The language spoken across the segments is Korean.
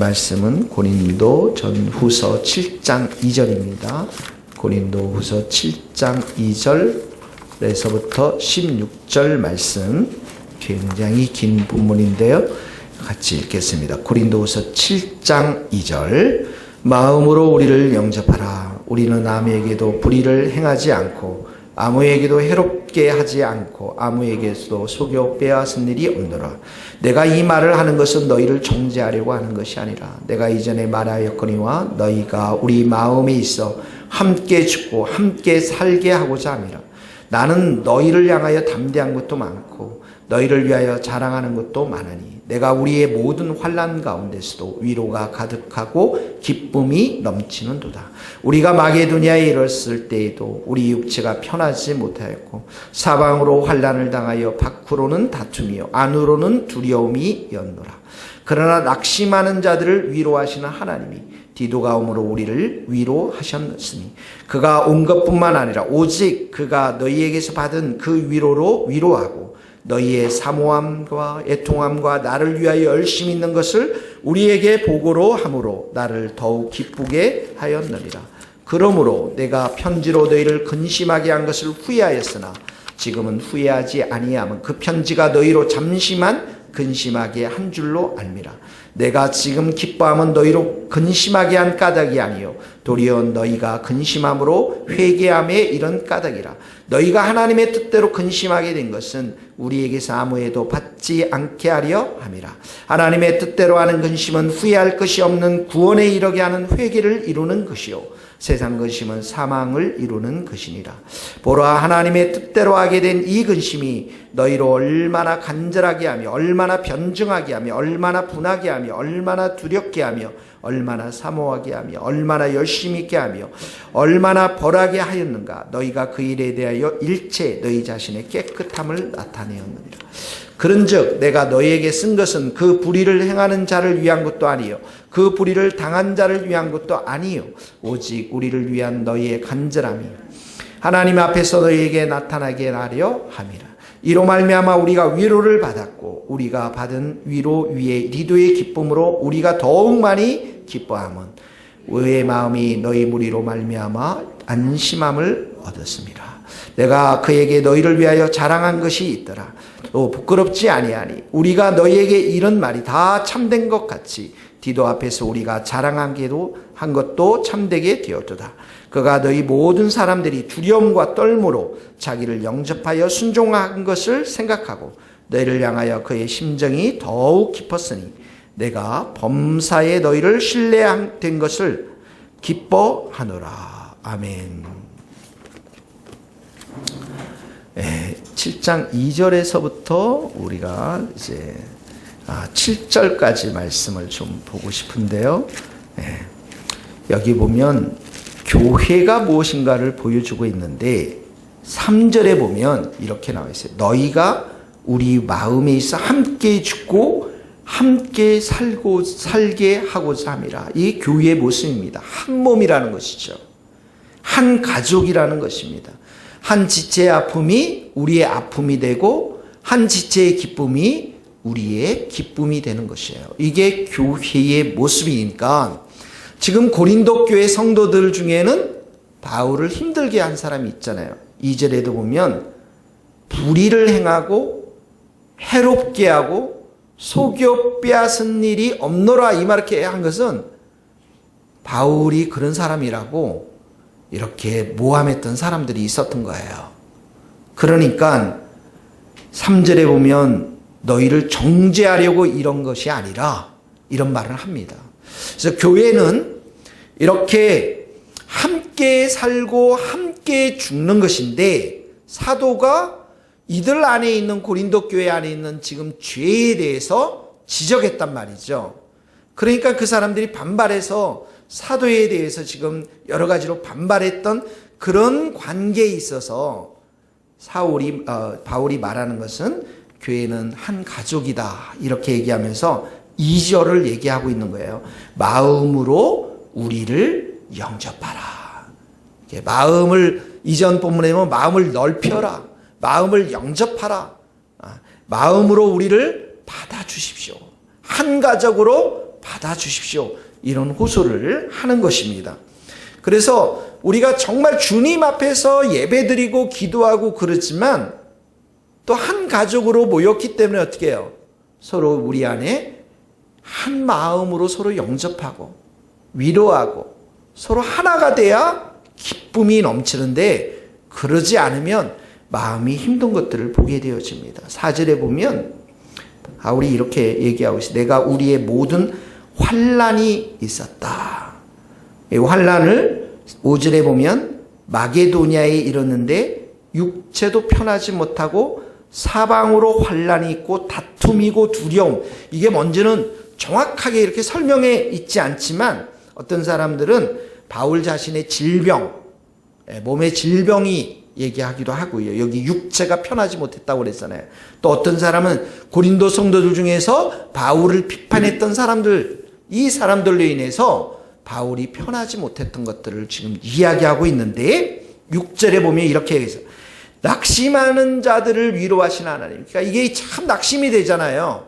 말씀은 고린도 전후서 7장 2절입니다. 고린도 후서 7장 2절에서부터 16절 말씀, 굉장히 긴 본문인데요. 같이 읽겠습니다. 고린도 후서 7장 2절. 마음으로 우리를 영접하라. 우리는 아무에게도 불의를 행하지 않고 아무에게도 해롭게 하지 않고 아무에게서도 속여 빼앗은 일이 없노라. 내가 이 말을 하는 것은 너희를 정죄하려고 하는 것이 아니라 내가 이전에 말하였거니와 너희가 우리 마음에 있어 함께 죽고 함께 살게 하고자 함이라. 나는 너희를 향하여 담대한 것도 많고 너희를 위하여 자랑하는 것도 많으니 내가 우리의 모든 환난 가운데서도 위로가 가득하고 기쁨이 넘치는도다. 우리가 마게도냐에 이르렀을 때에도 우리 육체가 편하지 못하였고 사방으로 환난을 당하여 밖으로는 다툼이요 안으로는 두려움이 였노라. 그러나 낙심하는 자들을 위로하시는 하나님이 디도가 오므로 우리를 위로하셨으니 그가 온 것뿐만 아니라 오직 그가 너희에게서 받은 그 위로로 위로하고 너희의 사모함과 애통함과 나를 위하여 열심히 있는 것을 우리에게 보고로 함으로 나를 더욱 기쁘게 하였느니라. 그러므로 내가 편지로 너희를 근심하게 한 것을 후회하였으나 지금은 후회하지 아니함은 그 편지가 너희로 잠시만 근심하게 한 줄로 알미라. 내가 지금 기뻐함은 너희로 근심하게 한 까닭이 아니요 도리어 너희가 근심함으로 회개함에 이런 까닭이라. 너희가 하나님의 뜻대로 근심하게 된 것은 우리에게서 아무에도 받지 않게 하려 함이라. 하나님의 뜻대로 하는 근심은 후회할 것이 없는 구원에 이르게 하는 회개를 이루는 것이요 세상 근심은 사망을 이루는 것이니라. 보라, 하나님의 뜻대로 하게 된 이 근심이 너희로 얼마나 간절하게 하며 얼마나 변증하게 하며 얼마나 분하게 하며 얼마나 두렵게 하며 얼마나 사모하게 하며 얼마나 열심히 있게 하며 얼마나 벌하게 하였는가. 너희가 그 일에 대하여 일체 너희 자신의 깨끗함을 나타내었느니라. 그런즉 내가 너희에게 쓴 것은 그 불의를 행하는 자를 위한 것도 아니요 그 불의를 당한 자를 위한 것도 아니요 오직 우리를 위한 너희의 간절함이 하나님 앞에서 너희에게 나타나게 하려 함이라. 이로 말미암아 우리가 위로를 받았고 우리가 받은 위로 위에 디도의 기쁨으로 우리가 더욱 많이 기뻐함은 의의 마음이 너희 무리로 말미암아 안심함을 얻었습니다. 내가 그에게 너희를 위하여 자랑한 것이 있더라. 또 부끄럽지 아니하니 우리가 너희에게 이런 말이 다 참된 것 같이 디도 앞에서 우리가 자랑한 것도 참되게 되었도다. 그가 너희 모든 사람들이 두려움과 떨므로 자기를 영접하여 순종한 것을 생각하고 너희를 향하여 그의 심정이 더욱 깊었으니 내가 범사에 너희를 신뢰된 것을 기뻐하노라. 아멘. 7장 2절에서부터 우리가 이제 7절까지 말씀을 좀 보고 싶은데요. 여기 보면 교회가 무엇인가를 보여주고 있는데 3절에 보면 이렇게 나와 있어요. 너희가 우리 마음에 있어 함께 죽고 함께 살게 하고자 함이라. 이 교회의 모습입니다. 한 몸이라는 것이죠. 한 가족이라는 것입니다. 한 지체의 아픔이 우리의 아픔이 되고 한 지체의 기쁨이 우리의 기쁨이 되는 것이에요. 이게 교회의 모습이니까 지금 고린도 교회 성도들 중에는 바울을 힘들게 한 사람이 있잖아요. 2절에도 보면 불의를 행하고 해롭게 하고 속여 빼앗은 일이 없노라 이 말을 한 것은 바울이 그런 사람이라고 이렇게 모함했던 사람들이 있었던 거예요. 그러니까 3절에 보면 너희를 정죄하려고 이런 것이 아니라 이런 말을 합니다. 그래서 교회는 이렇게 함께 살고 함께 죽는 것인데 사도가 이들 안에 있는 고린도 교회 안에 있는 지금 죄에 대해서 지적했단 말이죠. 그러니까 그 사람들이 반발해서 사도에 대해서 지금 여러 가지로 반발했던 그런 관계에 있어서 바울이 말하는 것은 교회는 한 가족이다 이렇게 얘기하면서 2절을 얘기하고 있는 거예요. 마음으로 우리를 영접하라. 마음을 이전 본문에 보면 마음을 넓혀라. 마음을 영접하라. 마음으로 우리를 받아주십시오. 한 가족으로 받아주십시오. 이런 호소를 하는 것입니다. 그래서 우리가 정말 주님 앞에서 예배드리고 기도하고 그러지만 또 한 가족으로 모였기 때문에 어떻게 해요? 서로 우리 안에 한 마음으로 서로 영접하고 위로하고 서로 하나가 돼야 기쁨이 넘치는데, 그러지 않으면 마음이 힘든 것들을 보게 되어집니다. 4절에 보면 바울이 이렇게 얘기하고 있어요. 내가 우리의 모든 환난이 있었다. 이 환난을 5절에 보면 마게도냐에 이르는데 육체도 편하지 못하고 사방으로 환난이 있고 다툼이고 두려움. 이게 뭔지는 정확하게 이렇게 설명해 있지 않지만 어떤 사람들은 바울 자신의 질병, 몸의 질병이 얘기하기도 하고요. 여기 육체가 편하지 못했다고 그랬잖아요. 또 어떤 사람은 고린도 성도들 중에서 바울을 비판했던 사람들, 이 사람들로 인해서 바울이 편하지 못했던 것들을 지금 이야기하고 있는데 6절에 보면 이렇게 얘기해요. 낙심하는 자들을 위로하시는 하나님. 그러니까 이게 참 낙심이 되잖아요.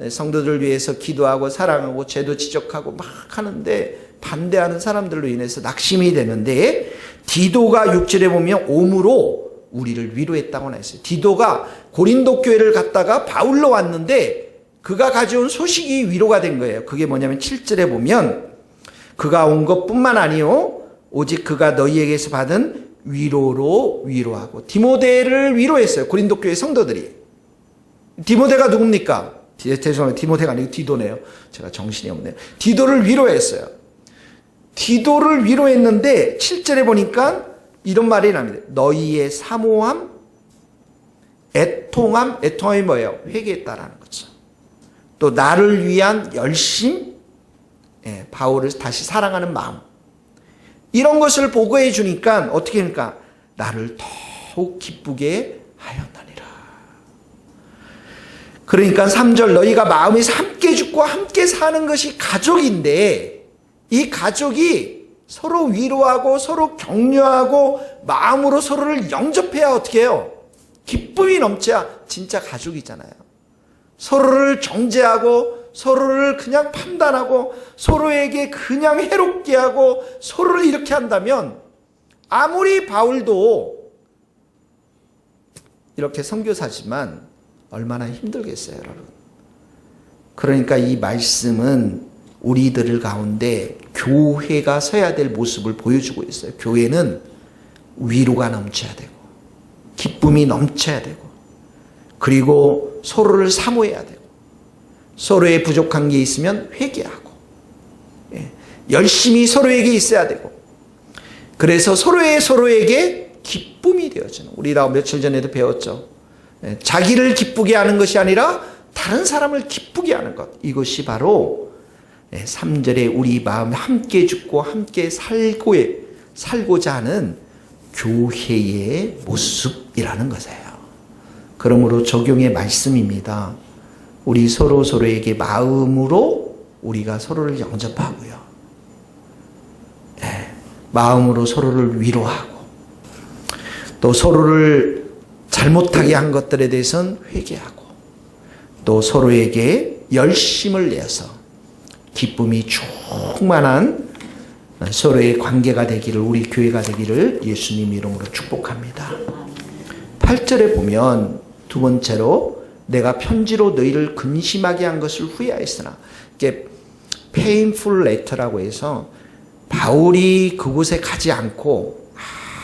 성도들 위해서 기도하고 사랑하고 죄도 지적하고 막 하는데 반대하는 사람들로 인해서 낙심이 되는데, 디도가 6절에 보면 오므로 우리를 위로했다고 했어요. 디도가 고린도 교회를 갔다가 바울로 왔는데 그가 가져온 소식이 위로가 된 거예요. 그게 뭐냐면 7절에 보면 그가 온 것뿐만 아니요 오직 그가 너희에게서 받은 위로로 위로하고. 디모데를 위로했어요. 고린도 교회 성도들이. 디모데가 누굽니까? 죄송합니다. 디모데가 아니고 디도네요. 제가 정신이 없네요. 디도를 위로했어요. 디도를 위로했는데 7절에 보니까 이런 말이 납니다. 너희의 사모함, 애통함, 애통함이 뭐예요? 회개했다라는 거죠. 또 나를 위한 열심, 바울을 다시 사랑하는 마음, 이런 것을 보고해 주니까 어떻게 합니까? 나를 더욱 기쁘게 하였나니라. 그러니까 3절 너희가 마음에서 함께 죽고 함께 사는 것이 가족인데, 이 가족이 서로 위로하고 서로 격려하고 마음으로 서로를 영접해야 어떻게 해요? 기쁨이 넘쳐야 진짜 가족이잖아요. 서로를 정죄하고 서로를 그냥 판단하고 서로에게 그냥 해롭게 하고 서로를 이렇게 한다면 아무리 바울도 이렇게 선교사지만 얼마나 힘들겠어요, 여러분. 그러니까 이 말씀은 우리들 가운데 교회가 서야 될 모습을 보여주고 있어요. 교회는 위로가 넘쳐야 되고 기쁨이 넘쳐야 되고 그리고 서로를 사모해야 되고 서로의 부족한 게 있으면 회개하고 열심히 서로에게 있어야 되고, 그래서 서로에게 기쁨이 되어지는, 우리가 며칠 전에도 배웠죠. 자기를 기쁘게 하는 것이 아니라 다른 사람을 기쁘게 하는 것, 이것이 바로 3절에 우리 마음에 함께 죽고 함께 살고자 하는 교회의 모습이라는 것이에요. 그러므로 적용의 말씀입니다. 우리 서로에게 마음으로 우리가 서로를 영접하고요. 마음으로 서로를 위로하고 또 서로를 잘못하게 한 것들에 대해서는 회개하고 또 서로에게 열심을 내서 기쁨이 충만한 서로의 관계가 되기를, 우리 교회가 되기를 예수님 이름으로 축복합니다. 8절에 보면 두 번째로 내가 편지로 너희를 근심하게 한 것을 후회하였으나, 이게 painful letter라고 해서 바울이 그곳에 가지 않고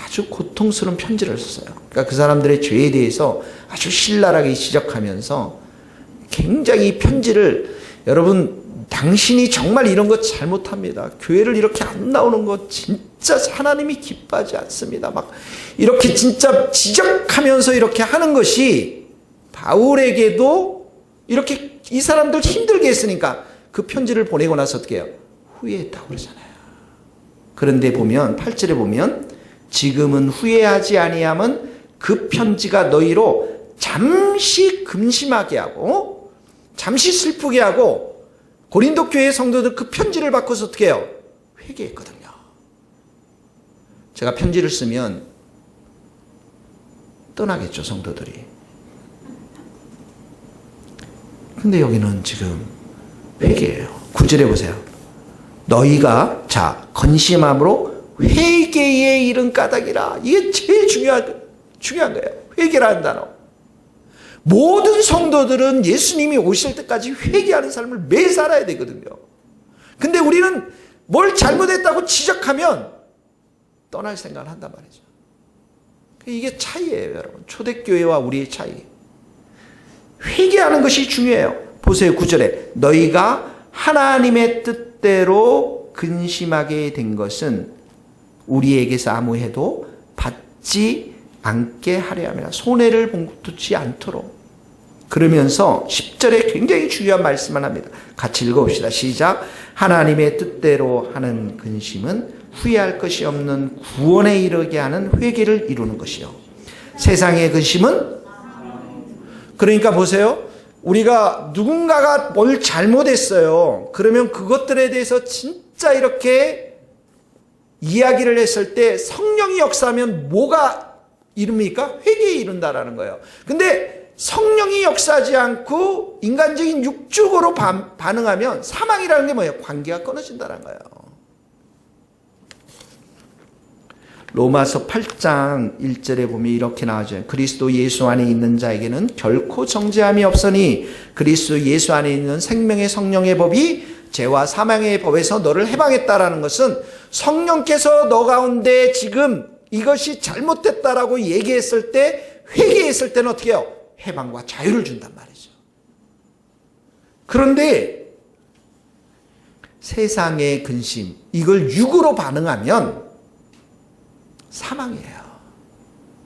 아주 고통스러운 편지를 썼어요. 그러니까 그 사람들의 죄에 대해서 아주 신랄하게 지적하면서 굉장히 편지를, 여러분 당신이 정말 이런 거 잘못합니다. 교회를 이렇게 안 나오는 거 진짜 하나님이 기뻐하지 않습니다. 막 이렇게 진짜 지적하면서 이렇게 하는 것이 바울에게도 이렇게 이 사람들 힘들게 했으니까 그 편지를 보내고 나서 어떻게 해요? 후회했다고 그러잖아요. 그런데 보면 8절에 보면 지금은 후회하지 아니함은 그 편지가 너희로 잠시 근심하게 하고 잠시 슬프게 하고, 고린도 교회 성도들 그 편지를 받고서 어떻게 해요? 회개했거든요. 제가 편지를 쓰면 떠나겠죠, 성도들이. 근데 여기는 지금 회개예요. 9절에 보세요. 너희가 자 건심함으로 회개에 이른 까닭이라. 이게 제일 중요한 거예요. 회개라는 단어. 모든 성도들은 예수님이 오실 때까지 회개하는 삶을 매일 살아야 되거든요. 근데 우리는 뭘 잘못했다고 지적하면 떠날 생각을 한단 말이죠. 이게 차이예요, 여러분. 초대교회와 우리의 차이. 회개하는 것이 중요해요. 보세요, 9절에. 너희가 하나님의 뜻대로 근심하게 된 것은 우리에게서 아무 해도 받지 않게 하려 함이라. 손해를 봉투치 않도록. 그러면서 10절에 굉장히 중요한 말씀을 합니다. 같이 읽어봅시다. 시작. 하나님의 뜻대로 하는 근심은 후회할 것이 없는 구원에 이르게 하는 회개를 이루는 것이요. 세상의 근심은, 그러니까 보세요. 우리가 누군가가 뭘 잘못했어요. 그러면 그것들에 대해서 진짜 이렇게 이야기를 했을 때 성령이 역사하면 뭐가 이릅니까? 회개에 이른다라는 거예요. 근데 성령이 역사하지 않고 인간적인 육적으로 반응하면 사망이라는 게 뭐예요? 관계가 끊어진다는 거예요. 로마서 8장 1절에 보면 이렇게 나와져요. 그리스도 예수 안에 있는 자에게는 결코 정죄함이 없으니 그리스도 예수 안에 있는 생명의 성령의 법이 죄와 사망의 법에서 너를 해방했다라는 것은 성령께서 너 가운데 지금 이것이 잘못됐다라고 얘기했을 때, 회개했을 때는 어떻게 해요? 해방과 자유를 준단 말이죠. 그런데 세상의 근심, 이걸 육으로 반응하면 사망이에요.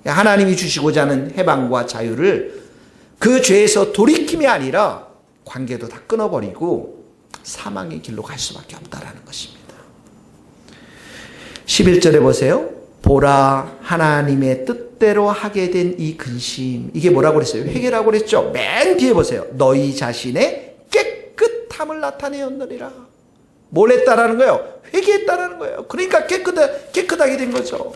하나님이 주시고자 하는 해방과 자유를 그 죄에서 돌이킴이 아니라 관계도 다 끊어버리고 사망의 길로 갈 수밖에 없다라는 것입니다. 11절에 보세요. 보라, 하나님의 뜻대로 하게 된 이 근심. 이게 뭐라고 그랬어요? 회개라고 그랬죠. 맨 뒤에 보세요. 너희 자신의 깨끗함을 나타내었느니라. 뭘 했다라는 거예요? 회개했다라는 거예요. 그러니까 깨끗하게 된 거죠.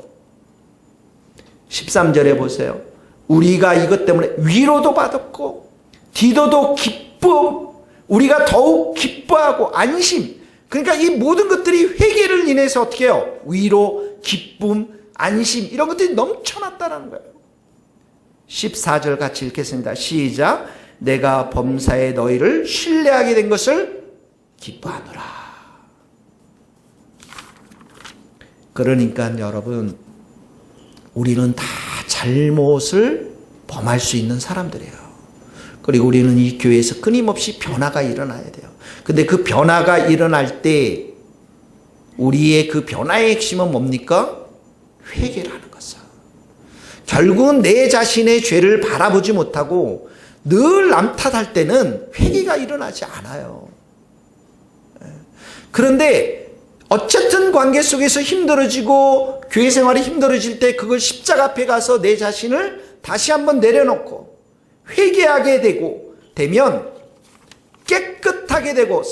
13절에 보세요. 우리가 이것 때문에 위로도 받았고 디도도 기쁨, 우리가 더욱 기뻐하고 안심. 그러니까 이 모든 것들이 회개를 인해서 어떻게 해요? 위로, 기쁨, 안심, 이런 것들이 넘쳐났다는 거예요. 14절 같이 읽겠습니다. 시작. 내가 범사에 너희를 신뢰하게 된 것을 기뻐하노라. 그러니까 여러분, 우리는 다 잘못을 범할 수 있는 사람들이에요. 그리고 우리는 이 교회에서 끊임없이 변화가 일어나야 돼요. 근데 그 변화가 일어날 때 우리의 그 변화의 핵심은 뭡니까? 회개라는 것은. 결국은 내 자신의 죄를 바라보지 못하고 늘 남 탓할 때는 회개가 일어나지 않아요. 그런데 어쨌든 관계 속에서 힘들어지고 교회 생활이 힘들어질 때 그걸 십자가 앞에 가서 내 자신을 다시 한번 내려놓고 회개하게 되면 깨끗하게 되고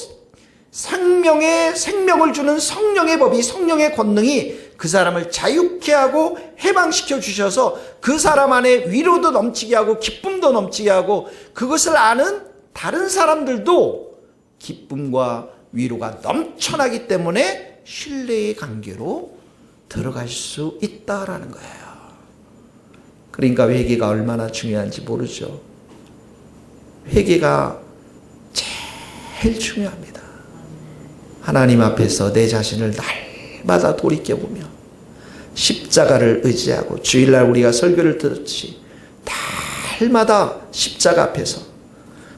생명을 주는 성령의 법이, 성령의 권능이 그 사람을 자유케 하고 해방시켜 주셔서 그 사람 안에 위로도 넘치게 하고 기쁨도 넘치게 하고, 그것을 아는 다른 사람들도 기쁨과 위로가 넘쳐나기 때문에 신뢰의 관계로 들어갈 수 있다라는 거예요. 그러니까 회개가 얼마나 중요한지 모르죠. 회개가 제일 중요합니다. 하나님 앞에서 내 자신을 날마다 돌이켜보며 십자가를 의지하고, 주일날 우리가 설교를 듣듯이 날마다 십자가 앞에서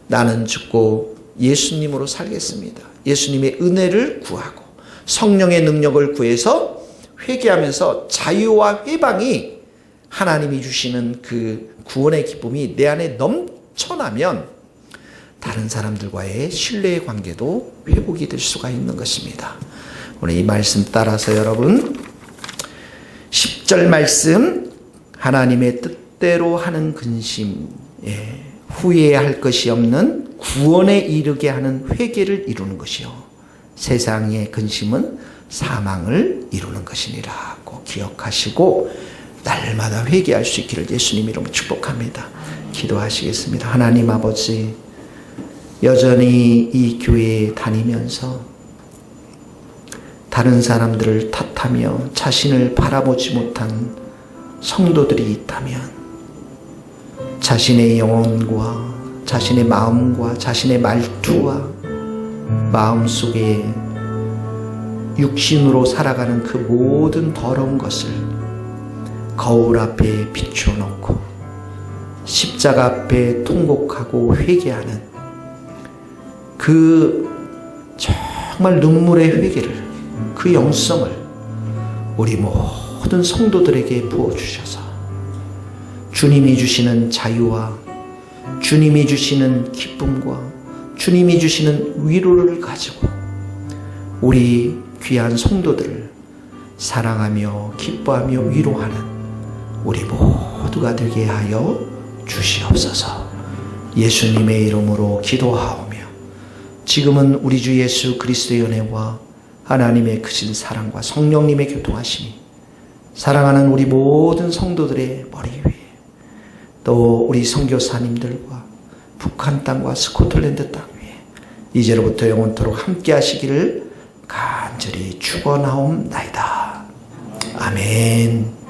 나는 죽고 예수님으로 살겠습니다. 예수님의 은혜를 구하고 성령의 능력을 구해서 회개하면서 자유와 해방이, 하나님이 주시는 그 구원의 기쁨이 내 안에 넘쳐나면 다른 사람들과의 신뢰의 관계도 회복이 될 수가 있는 것입니다. 오늘 이 말씀 따라서 여러분 10절 말씀, 하나님의 뜻대로 하는 근심, 후회할 것이 없는 구원에 이르게 하는 회개를 이루는 것이요, 세상의 근심은 사망을 이루는 것이니라 꼭 기억하시고 날마다 회개할 수 있기를 예수님 이름으로 축복합니다. 기도하시겠습니다. 하나님 아버지, 여전히 이 교회에 다니면서 다른 사람들을 탓하며 자신을 바라보지 못한 성도들이 있다면 자신의 영혼과 자신의 마음과 자신의 말투와 마음속에 육신으로 살아가는 그 모든 더러운 것을 거울 앞에 비추어놓고 십자가 앞에 통곡하고 회개하는 그 정말 눈물의 회개를, 그 영성을 우리 모든 성도들에게 부어주셔서 주님이 주시는 자유와 주님이 주시는 기쁨과 주님이 주시는 위로를 가지고 우리 귀한 성도들을 사랑하며 기뻐하며 위로하는 우리 모두가 되게 하여 주시옵소서. 예수님의 이름으로 기도하오며 지금은 우리 주 예수 그리스도의 은혜와 하나님의 크신 사랑과 성령님의 교통하심이 사랑하는 우리 모든 성도들의 머리 위에, 또 우리 선교사님들과 북한 땅과 스코틀랜드 땅 위에 이제로부터 영원토록 함께 하시기를 간절히 축원하옵나이다. 아멘.